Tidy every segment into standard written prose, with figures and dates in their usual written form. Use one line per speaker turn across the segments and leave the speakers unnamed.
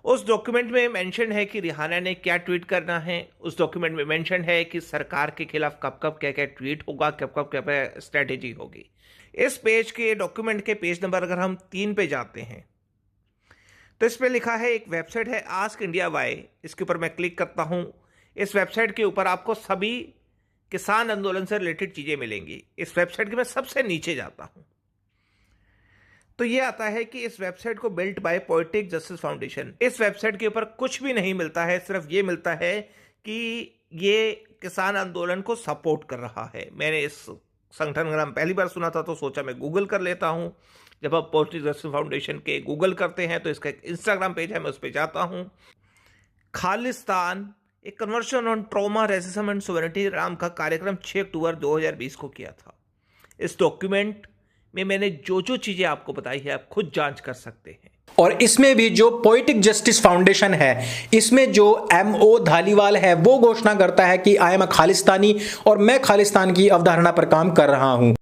उस डॉक्यूमेंट में मेंशन है कि रिहाना ने क्या ट्वीट करना है। उस डॉक्यूमेंट में मेंशन है कि सरकार के खिलाफ कब कब क्या क्या ट्वीट होगा, कब कब क्या क्या स्ट्रैटेजी होगी। इस पेज के डॉक्यूमेंट के पेज नंबर अगर हम 3 पे जाते हैं तो इस पे लिखा है, एक वेबसाइट है आस्क इंडिया वाई, इसके ऊपर मैं क्लिक करता हूं। इस वेबसाइट के ऊपर आपको सभी किसान आंदोलन से रिलेटेड चीजें मिलेंगी। इस वेबसाइट के मैं सबसे नीचे जाता हूं तो ये आता है कि इस वेबसाइट को built by poetic justice foundation. इस वेबसाइट के ऊपर कुछ भी नहीं मिलता है, सिर्फ ये मिलता है कि ये किसान आंदोलन को सपोर्ट कर रहा है। मैंने इस संगठन का नाम पहली बार सुना था तो सोचा मैं गूगल कर लेता हूं। जब आप पोएटिक जस्टिस फाउंडेशन के गूगल करते हैं तो इसका एक इंस्टाग्राम पेज है, मैं उस पर जाता हूं। खालिस्तान एक conversation on trauma racism and sovereignty नाम का कार्यक्रम 6 अक्टूबर 2020 को किया था। इस डॉक्यूमेंट में मैंने जो जो चीजें आपको बताई है आप खुद जांच कर सकते हैं।
और इसमें भी जो पोएटिक जस्टिस फाउंडेशन है, इसमें जो MO धालीवाल है वो घोषणा करता है कि आई एम अ खालिस्तानी और मैं खालिस्तान की अवधारणा पर काम कर रहा हूं।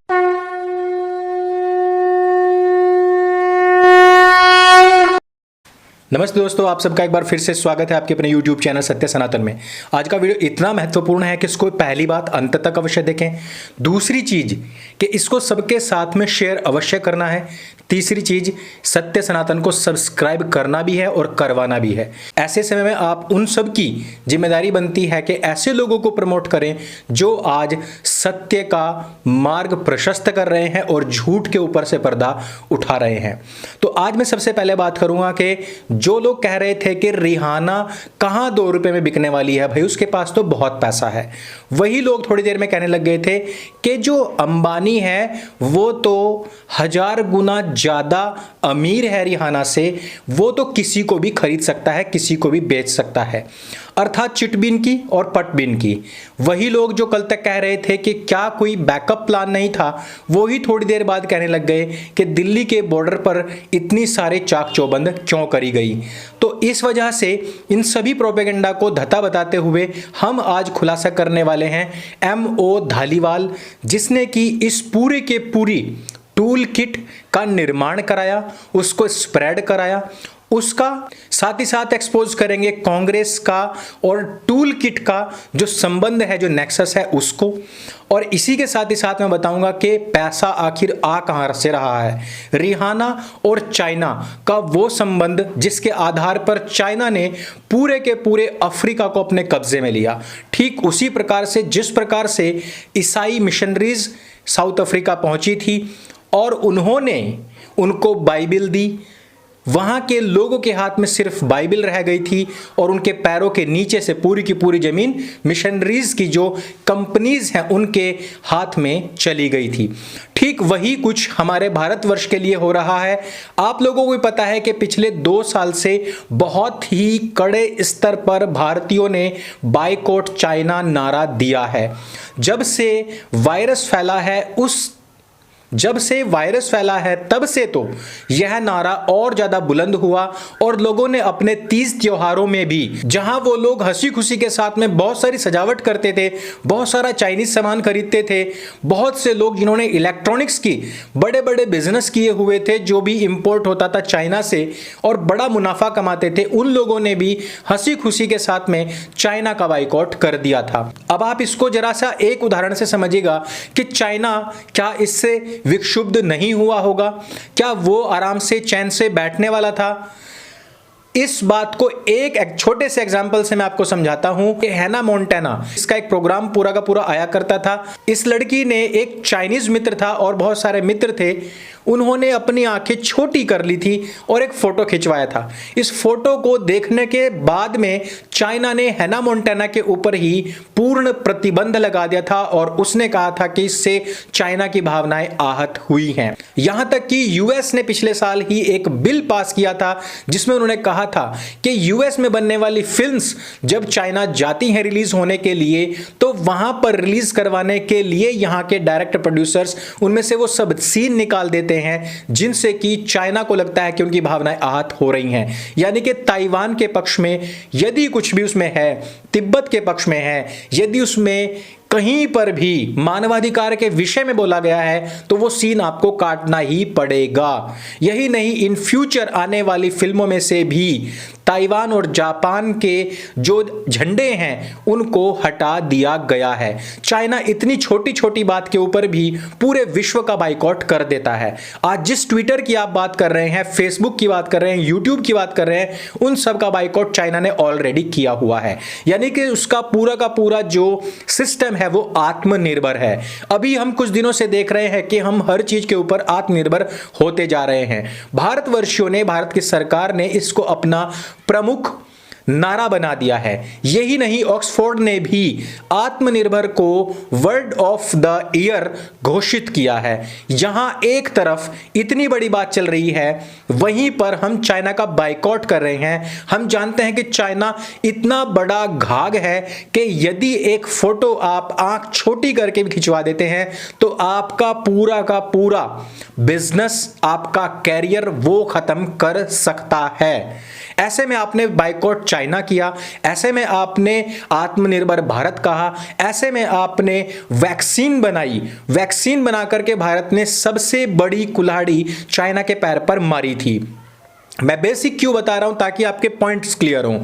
नमस्ते दोस्तों, आप सबका एक बार फिर से स्वागत है आपके अपने YouTube चैनल सत्य सनातन में। आज का वीडियो इतना महत्वपूर्ण है कि इसको पहली बात अंत तक अवश्य देखें। दूसरी चीज कि इसको सबके साथ में शेयर अवश्य करना है। तीसरी चीज, सत्य सनातन को सब्सक्राइब करना भी है और करवाना भी है। ऐसे समय में आप उन सब की जिम्मेदारी बनती है कि ऐसे लोगों को प्रमोट करें जो आज सत्य का मार्ग प्रशस्त कर रहे हैं और झूठ के ऊपर से पर्दा उठा रहे हैं। तो आज मैं सबसे पहले बात करूंगा कि जो लोग कह रहे थे कि रिहाना कहां 2 रुपए में बिकने वाली है, भाई उसके पास तो बहुत पैसा है। वही लोग थोड़ी देर में कहने लग गए थे कि जो अंबानी है वो तो 1000 गुना ज्यादा अमीर है रिहाना से, वो तो किसी को भी खरीद सकता है, किसी को भी बेच सकता है। अर्थात चिटबिन की और पटबिन की। वही लोग जो कल तक कह रहे थे कि क्या कोई बैकअप प्लान नहीं था, वो ही थोड़ी देर बाद कहने लग गए कि दिल्ली के बॉर्डर पर इतनी सारे चाक चौबंद क्यों करी गई। तो इस वजह से इन सभी प्रोपेगेंडा को धता बताते हुए हम आज खुलासा करने वाले हैं MO धालीवाल, जिसने कि इस पूरे के पूरी टूल किट का निर्माण कराया, उसको स्प्रेड कराया, उसका साथ ही साथ एक्सपोज करेंगे कांग्रेस का और टूल किट का जो संबंध है, जो नेक्सस है उसको। और इसी के साथ ही साथ मैं बताऊंगा कि पैसा आखिर आ कहां से रहा है। रिहाना और चाइना का वो संबंध जिसके आधार पर चाइना ने पूरे के पूरे अफ्रीका को अपने कब्जे में लिया, ठीक उसी प्रकार से जिस प्रकार से ईसाई मिशनरीज साउथ अफ्रीका पहुंची थी और उन्होंने उनको बाइबिल दी। वहां के लोगों के हाथ में सिर्फ बाइबिल रह गई थी और उनके पैरों के नीचे से पूरी की पूरी जमीन मिशनरीज की जो कंपनीज हैं उनके हाथ में चली गई थी। ठीक वही कुछ हमारे भारतवर्ष के लिए हो रहा है। आप लोगों को भी पता है कि पिछले 2 साल से बहुत ही कड़े स्तर पर भारतीयों ने बायकॉट चाइना नारा दिया है। जब से वायरस फैला है तब से तो यह नारा और ज्यादा बुलंद हुआ और लोगों ने अपने तीज त्योहारों में भी, जहां वो लोग हंसी खुशी के साथ में बहुत सारी सजावट करते थे, बहुत सारा चाइनीज सामान खरीदते थे, बहुत से लोग जिन्होंने इलेक्ट्रॉनिक्स की बड़े बड़े बिजनेस किए हुए थे, जो भी इंपोर्ट होता था चाइना से और बड़ा मुनाफा कमाते थे, उन लोगों ने भी हंसी खुशी के साथ में चाइना का बाइकॉट कर दिया था। अब आप इसको जरा सा एक उदाहरण से समझिएगा कि चाइना क्या इससे विक्षुब्ध नहीं हुआ होगा? क्या वो आराम से चैन से बैठने वाला था? इस बात को एक छोटे से एग्जांपल से मैं आपको समझाता हूं कि हैना मोंटाना, इसका एक प्रोग्राम पूरा का पूरा आया करता था। इस लड़की ने एक चाइनीज मित्र था और बहुत सारे मित्र थे, उन्होंने अपनी आंखें छोटी कर ली थी और एक फोटो खिंचवाया था। इस फोटो को देखने के बाद में चाइना ने हैना मोंटाना के ऊपर ही पूर्ण प्रतिबंध लगा दिया था और उसने कहा था कि इससे चाइना की भावनाएं आहत हुई हैं। यहां तक कि यूएस ने पिछले साल ही एक बिल पास किया था जिसमें उन्होंने कहा था कि यूएस में बनने वाली फिल्म्स जब चाइना जाती हैं रिलीज होने के लिए, तो वहां पर रिलीज करवाने के लिए यहां के डायरेक्टर प्रोड्यूसर्स उनमें से वो सब सीन निकाल देते हैं जिनसे कि चाइना को लगता है कि उनकी भावनाएं आहत हो रही हैं। यानी कि ताइवान के पक्ष में यदि कुछ भी उसमें है, तिब्बत के पक्ष में है, यदि उसमें कहीं पर भी मानवाधिकार के विषय में बोला गया है तो वो सीन आपको काटना ही पड़ेगा। यही नहीं, इन फ्यूचर आने वाली फिल्मों में से भी ताइवान और जापान के जो झंडे हैं उनको हटा दिया गया है। चाइना इतनी छोटी छोटी बात के ऊपर भी पूरे विश्व का बाइकॉट कर देता है। आज जिस ट्विटर की आप बात कर रहे हैं, फेसबुक की बात कर रहे हैं, यूट्यूब की बात कर रहे हैं, उन सब का बाइकॉट चाइना ने ऑलरेडी किया हुआ है। यानी कि उसका पूरा का पूरा जो सिस्टम है वो आत्मनिर्भर है। अभी हम कुछ दिनों से देख रहे हैं कि हम हर चीज के ऊपर आत्मनिर्भर होते जा रहे हैं। भारतवर्षियों ने, भारत की सरकार ने इसको अपना प्रमुख नारा बना दिया है। यही नहीं, ऑक्सफोर्ड ने भी आत्मनिर्भर को वर्ड ऑफ द ईयर घोषित किया है। यहां एक तरफ इतनी बड़ी बात चल रही है, वहीं पर हम चाइना का बाइकॉट कर रहे हैं। हम जानते हैं कि चाइना इतना बड़ा घाघ है कि यदि एक फोटो आप आंख छोटी करके भी खिंचवा देते हैं तो आपका पूरा का पूरा बिजनेस, आपका कैरियर वो खत्म कर सकता है। ऐसे में आपने बाइकॉट चाइना किया, ऐसे में आपने आत्मनिर्भर भारत कहा, ऐसे में आपने वैक्सीन बनाई। वैक्सीन बना करके भारत ने सबसे बड़ी कुल्हाड़ी चाइना के पैर पर मारी थी। मैं बेसिक क्यों बता रहा हूं, ताकि आपके पॉइंट्स क्लियर हों।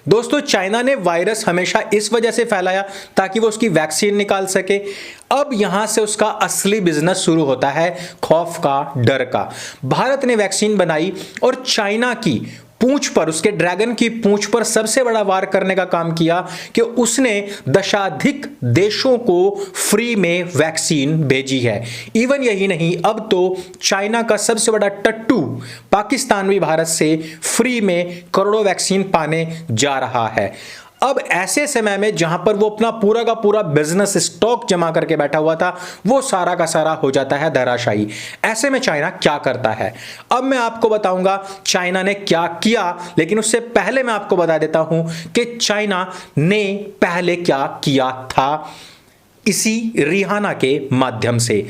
दोस्तों, चाइना ने वायरस हमेशा इस वजह से फैलाया ताकि वो उसकी वैक्सीन निकाल सके। अब यहां से उसका असली बिजनेस शुरू होता है, खौफ का, डर का। भारत ने वैक्सीन बनाई और चाइना की पूंछ पर, उसके ड्रैगन की पूंछ पर सबसे बड़ा वार करने का काम किया कि उसने दशाधिक देशों को फ्री में वैक्सीन भेजी है। इवन यही नहीं, अब तो चाइना का सबसे बड़ा टट्टू पाकिस्तान भी भारत से फ्री में करोड़ों वैक्सीन पाने जा रहा है। अब ऐसे समय में जहां पर वो अपना पूरा का पूरा बिजनेस स्टॉक जमा करके बैठा हुआ था, वो सारा का सारा हो जाता है धराशायी। ऐसे में चाइना क्या करता है, अब मैं आपको बताऊंगा चाइना ने क्या किया। लेकिन उससे पहले मैं आपको बता देता हूं कि चाइना ने पहले क्या किया था इसी रिहाना के माध्यम से।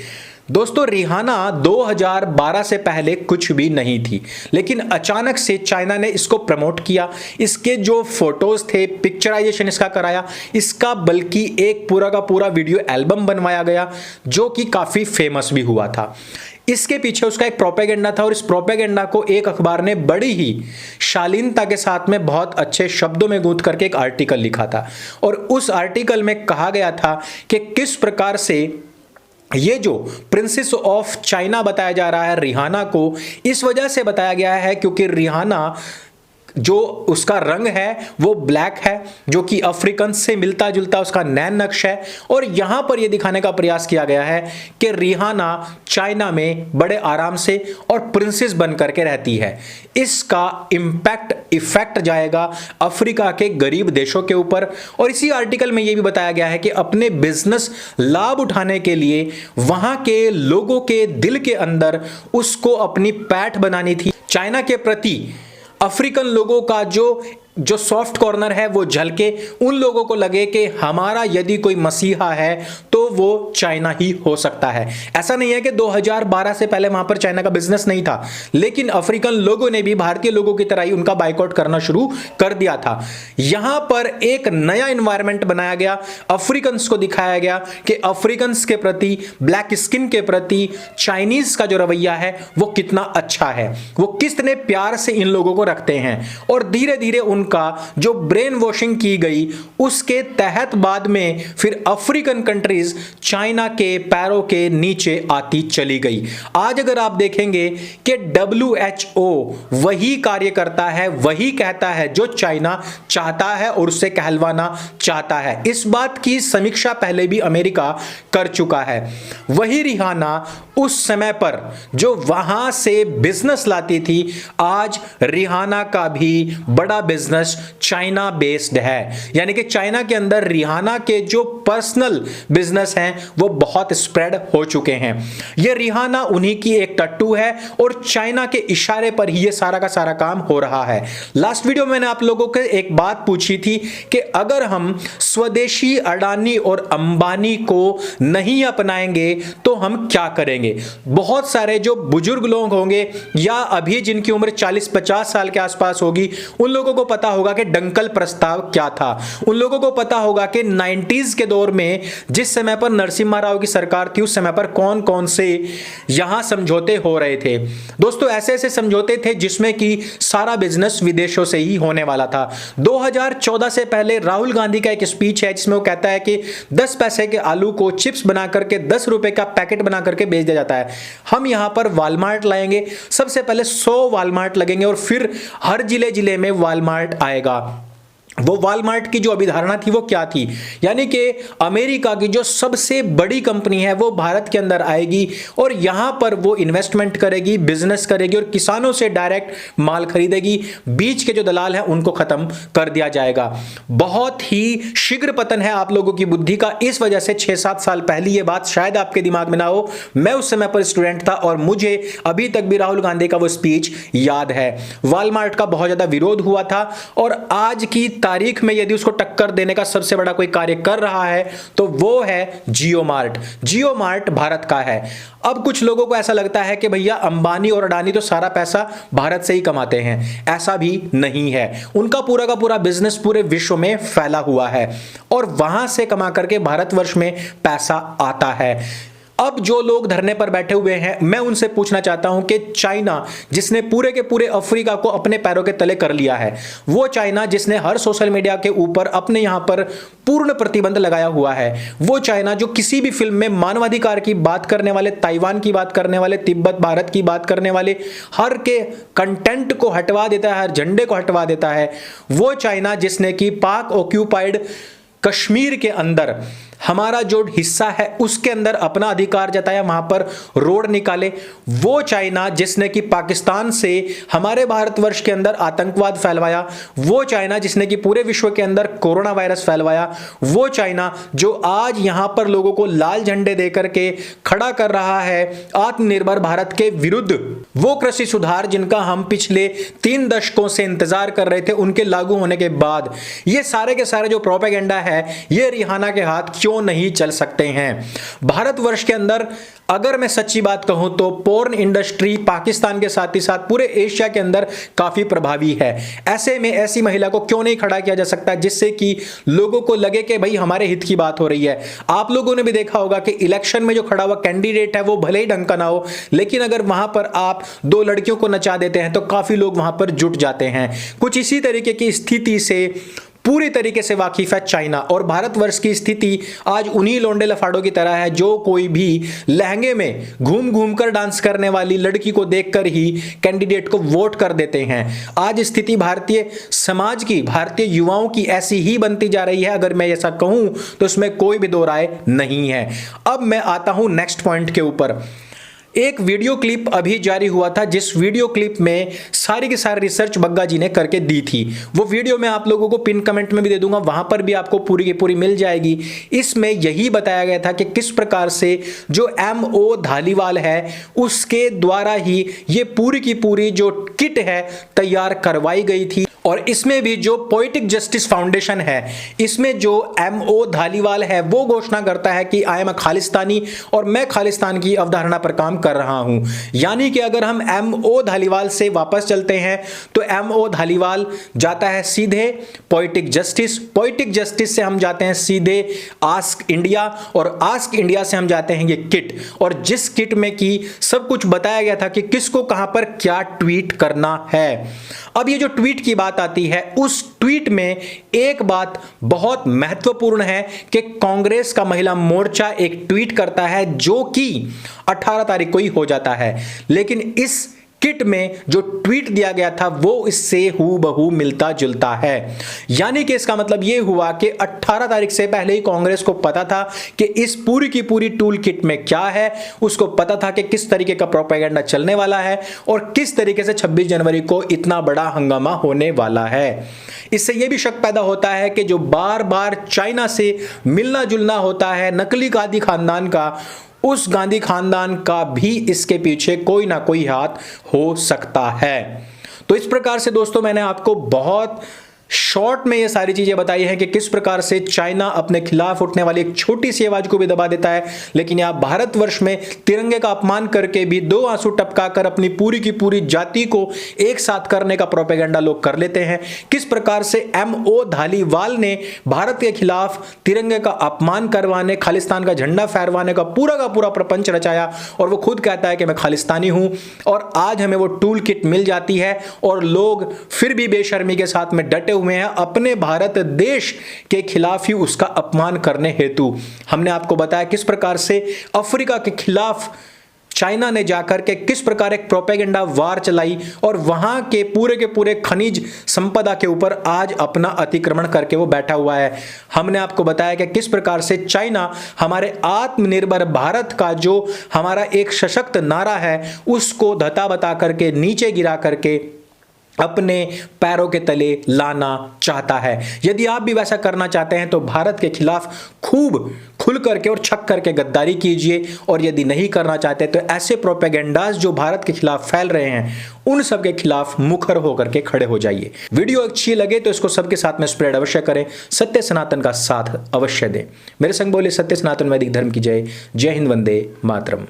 दोस्तों, रिहाना 2012 से पहले कुछ भी नहीं थी, लेकिन अचानक से चाइना ने इसको प्रमोट किया। इसके जो फोटोज थे, पिक्चराइजेशन इसका कराया, इसका बल्कि एक पूरा का पूरा वीडियो एल्बम बनवाया गया जो कि काफी फेमस भी हुआ था। इसके पीछे उसका एक प्रोपेगेंडा था और इस प्रोपेगेंडा को एक अखबार ने बड़ी ही शालीनता के साथ में बहुत अच्छे शब्दों में गूंथ करके एक आर्टिकल लिखा था। और उस आर्टिकल में कहा गया था कि किस प्रकार से ये जो प्रिंसेस ऑफ चाइना बताया जा रहा है रिहाना को, इस वजह से बताया गया है क्योंकि रिहाना जो उसका रंग है वो ब्लैक है, जो कि अफ्रीकन से मिलता जुलता उसका नैन नक्श है। और यहां पर यह दिखाने का प्रयास किया गया है कि रिहाना चाइना में बड़े आराम से और प्रिंसेस बन करके रहती है। इसका इफेक्ट जाएगा अफ्रीका के गरीब देशों के ऊपर। और इसी आर्टिकल में यह भी बताया गया है कि अपने बिजनेस लाभ उठाने के लिए वहां के लोगों के दिल के अंदर उसको अपनी पैठ बनानी थी। चाइना के प्रति अफ्रीकन लोगों का जो सॉफ्ट कॉर्नर है वो झलके, उन लोगों को लगे कि हमारा यदि कोई मसीहा है तो वो चाइना ही हो सकता है। ऐसा नहीं है कि 2012 से पहले वहां पर चाइना का बिजनेस नहीं था, लेकिन अफ्रीकन लोगों ने भी भारतीय लोगों की तरह ही उनका बाइकआउट करना शुरू कर दिया था। यहां पर एक नया एनवायरनमेंट बनाया गया, अफ्रीकन्स को दिखाया गया कि अफ्रीकन्स के प्रति, ब्लैक स्किन के प्रति चाइनीज का जो रवैया है वो कितना अच्छा है, वो कितने प्यार से इन लोगों को रखते हैं। और धीरे धीरे उनका जो ब्रेन वॉशिंग की गई उसके तहत बाद में फिर अफ्रीकन कंट्रीज चाइना के पैरों के नीचे आती चली गई। आज अगर आप देखेंगे कि WHO वही कार्य करता है, वही कहता है जो चाइना चाहता है और उससे कहलवाना चाहता है। इस बात की समीक्षा पहले भी अमेरिका कर चुका है। वही रिहाना उस समय पर जो वहां से बिजनेस लाती थी, आज रिहाना का भी बड़ा बिजनेस चाइना बेस्ड है। यानी कि चाइना के अंदर रिहाना के जो पर्सनल बिजनेस हैं वो बहुत स्प्रेड हो चुके हैं। ये रिहाना उन्हीं की एक टट्टू है और चाइना के इशारे पर ही ये सारा का सारा काम हो रहा है। लास्ट वीडियो में मैंने आप लोगों को एक बात पूछी थी कि अगर हम स्वदेशी अडानी और अंबानी को नहीं अपनाएंगे तो हम क्या करेंगे। बहुत सारे जो बुजुर्ग लोग होंगे या अभी जिनकी उम्र 40-50 साल के आसपास होगी, उन लोगों को पता पता होगा कि डंकल प्रस्ताव क्या था। उन लोगों को पता होगा कि 90s के दौर में जिस समय पर नरसिम्हा राव की सरकार थी, उस समय पर कौन कौन से यहां समझौते हो रहे थे। दोस्तों, ऐसे ऐसे समझौते थे जिसमें कि सारा बिजनेस विदेशों से ही होने वाला था। 2014 से पहले राहुल गांधी का एक स्पीच है जिसमें वो कहता है कि 10 पैसे के आलू को चिप्स बना करके 10 रुपए का पैकेट बना करके बेच दिया जाता है। हम यहां पर वॉलमार्ट लाएंगे, सबसे पहले 100 वॉलमार्ट लगेंगे और फिर हर जिले जिले में वॉलमार्ट आएगा। वो वॉलमार्ट की जो अभिधारणा थी वो क्या थी, यानी कि अमेरिका की जो सबसे बड़ी कंपनी है वो भारत के अंदर आएगी और यहां पर वो इन्वेस्टमेंट करेगी, बिजनेस करेगी और किसानों से डायरेक्ट माल खरीदेगी। बीच के जो दलाल हैं उनको खत्म कर दिया जाएगा। बहुत ही शीघ्र पतन है आप लोगों की बुद्धि का। इस वजह से 6-7 साल पहले ये बात शायद आपके दिमाग में ना हो। मैं उस समय पर स्टूडेंट था और मुझे अभी तक भी राहुल गांधी का वो स्पीच याद है। वॉलमार्ट का बहुत ज्यादा विरोध हुआ था और आज की तारीख में यदि उसको टक्कर देने का सबसे बड़ा कोई कार्य कर रहा है तो वो है जियो मार्ट। जियो मार्ट भारत का है। अब कुछ लोगों को ऐसा लगता है कि भैया अंबानी और अडानी तो सारा पैसा भारत से ही कमाते हैं। ऐसा भी नहीं है। उनका पूरा का पूरा बिजनेस पूरे विश्व में फैला हुआ है और वहां से कमा करके भारतवर्ष में पैसा आता है। अब जो लोग धरने पर बैठे हुए हैं, मैं उनसे पूछना चाहता हूं कि चाइना जिसने पूरे के पूरे अफ्रीका को अपने पैरों के तले कर लिया है, वो चाइना जिसने हर सोशल मीडिया के ऊपर अपने यहां पर पूर्ण प्रतिबंध लगाया हुआ है, वो चाइना जो किसी भी फिल्म में मानवाधिकार की बात करने वाले, ताइवान की बात करने वाले, तिब्बत भारत की बात करने वाले, हर के कंटेंट को हटवा देता है, हर झंडे को हटवा देता है, वो चाइना जिसने कि पाक ऑक्यूपाइड कश्मीर के अंदर हमारा जो हिस्सा है उसके अंदर अपना अधिकार जताया, वहां पर रोड निकाले, वो चाइना जिसने कि पाकिस्तान से हमारे भारतवर्ष के अंदर आतंकवाद फैलवाया, वो चाइना जिसने कि पूरे विश्व के अंदर कोरोना वायरस फैलवाया, वो चाइना जो आज यहां पर लोगों को लाल झंडे देकर के खड़ा कर रहा है आत्मनिर्भर भारत के विरुद्ध, वो कृषि सुधार जिनका हम पिछले 3 दशकों से इंतजार कर रहे थे, उनके लागू होने के बाद ये सारे के सारे जो प्रोपेगेंडा है ये रिहाना के हाथ क्यों नहीं चल सकते हैं। भारतवर्ष के अंदर अगर मैं सच्ची बात कहूं तो पोर्न इंडस्ट्री पाकिस्तान के साथ ही साथ पूरे एशिया के अंदर काफी प्रभावी है। ऐसे में ऐसी महिला को क्यों नहीं खड़ा किया जा सकता जिससे कि लोगों को लगे कि भाई हमारे हित की बात हो रही है। आप लोगों ने भी देखा होगा कि इलेक्शन में जो खड़ा हुआ कैंडिडेट है वो भले ही ढंग का ना हो, लेकिन अगर वहां पर आप 2 लड़कियों को नचा देते हैं तो काफी लोग वहां पर जुट जाते हैं। कुछ इसी तरीके की स्थिति से पूरी तरीके से वाकिफ है चाइना और भारतवर्ष की स्थिति आज उन्हीं लोंडे लफाड़ों की तरह है जो कोई भी लहंगे में घूम घूम कर डांस करने वाली लड़की को देखकर ही कैंडिडेट को वोट कर देते हैं। आज स्थिति भारतीय समाज की, भारतीय युवाओं की ऐसी ही बनती जा रही है। अगर मैं ऐसा कहूं तो इसमें कोई भी दो राय नहीं है। अब मैं आता हूं नेक्स्ट पॉइंट के ऊपर। एक वीडियो क्लिप अभी जारी हुआ था जिस वीडियो क्लिप में सारी की सारी रिसर्च बग्गा जी ने करके दी थी। वो वीडियो मैं आप लोगों को पिन कमेंट में भी दे दूंगा, वहां पर भी आपको पूरी की पूरी मिल जाएगी। इसमें यही बताया गया था कि किस प्रकार से जो MO धालीवाल है उसके द्वारा ही ये पूरी की पूरी जो किट है तैयार करवाई गई थी। और इसमें भी जो पोएटिक जस्टिस फाउंडेशन है, इसमें जो MO धालीवाल है वो घोषणा करता है कि आई एम अ खालिस्तानी और मैं खालिस्तान की अवधारणा पर काम कर रहा हूं। यानी कि अगर हम MO धालीवाल से वापस चलते हैं तो MO धालीवाल जाता है सीधे पोएटिक जस्टिस, पोएटिक जस्टिस से हम जाते हैं सीधे आस्क इंडिया और आस्क इंडिया से हम जाते हैं ये किट। और जिस किट में की सब कुछ बताया गया था कि किसको कहां पर क्या ट्वीट करना है। अब ये जो ट्वीट की बात आती है, उस ट्वीट में एक बात बहुत महत्वपूर्ण है कि कांग्रेस का महिला मोर्चा एक ट्वीट करता है जो कि 18 तारीख को ही हो जाता है, लेकिन इस किट में जो ट्वीट दिया गया था वो इससे हूबहू मिलता जुलता है। यानी कि इसका मतलब यह हुआ कि 18 तारीख से पहले ही कांग्रेस को पता था कि इस पूरी की पूरी टूल किट में क्या है, उसको पता था कि किस तरीके का प्रोपेगेंडा चलने वाला है और किस तरीके से 26 जनवरी को इतना बड़ा हंगामा होने वाला है। इससे यह भी शक पैदा होता है कि जो बार बार चाइना से मिलना जुलना होता है नकली गांधी खानदान का, उस गांधी खानदान का भी इसके पीछे कोई ना कोई हाथ हो सकता है। तो इस प्रकार से दोस्तों मैंने आपको बहुत शॉर्ट में ये सारी चीजें बताई हैं कि किस प्रकार से चाइना अपने खिलाफ उठने वाली एक छोटी सी आवाज को भी दबा देता है, लेकिन यहां भारतवर्ष में तिरंगे का अपमान करके भी दो आंसू टपकाकर अपनी पूरी की पूरी जाति को एक साथ करने का प्रोपेगेंडा लोग कर लेते हैं। किस प्रकार से एमओ धालीवाल ने भारत के खिलाफ तिरंगे का अपमान करवाने, खालिस्तान का झंडा फहरवाने का पूरा प्रपंच रचाया, और वो खुद कहता है कि मैं खालिस्तानी हूं, और आज हमें वो टूल किट मिल जाती है और लोग फिर भी बेशर्मी के साथ में डटे हुए हैं अपने भारत देश के खिलाफ ही उसका अपमान करने हेतु। हमने आपको बताया किस प्रकार से अफ्रीका के खिलाफ चाइना ने जाकर के किस प्रकार एक प्रोपेगेंडा वार चलाई और वहां के पूरे खनिज संपदा के ऊपर आज अपना अतिक्रमण करके वो बैठा हुआ है। हमने आपको बताया कि किस प्रकार से चाइना हमारे आत्मनिर्भर भारत का जो हमारा एक सशक्त नारा है उसको धता बता करके नीचे गिरा करके अपने पैरों के तले लाना चाहता है। यदि आप भी वैसा करना चाहते हैं तो भारत के खिलाफ खूब खुल करके और छक करके गद्दारी कीजिए, और यदि नहीं करना चाहते तो ऐसे प्रोपेगेंडास जो भारत के खिलाफ फैल रहे हैं उन सब के खिलाफ मुखर होकर के खड़े हो जाइए। वीडियो अच्छी लगे तो इसको सबके साथ में स्प्रेड अवश्य करें, सत्य सनातन का साथ अवश्य दें। मेरे संग बोले सत्य सनातन वैदिक धर्म की जय। जय हिंद, वंदे मातरम।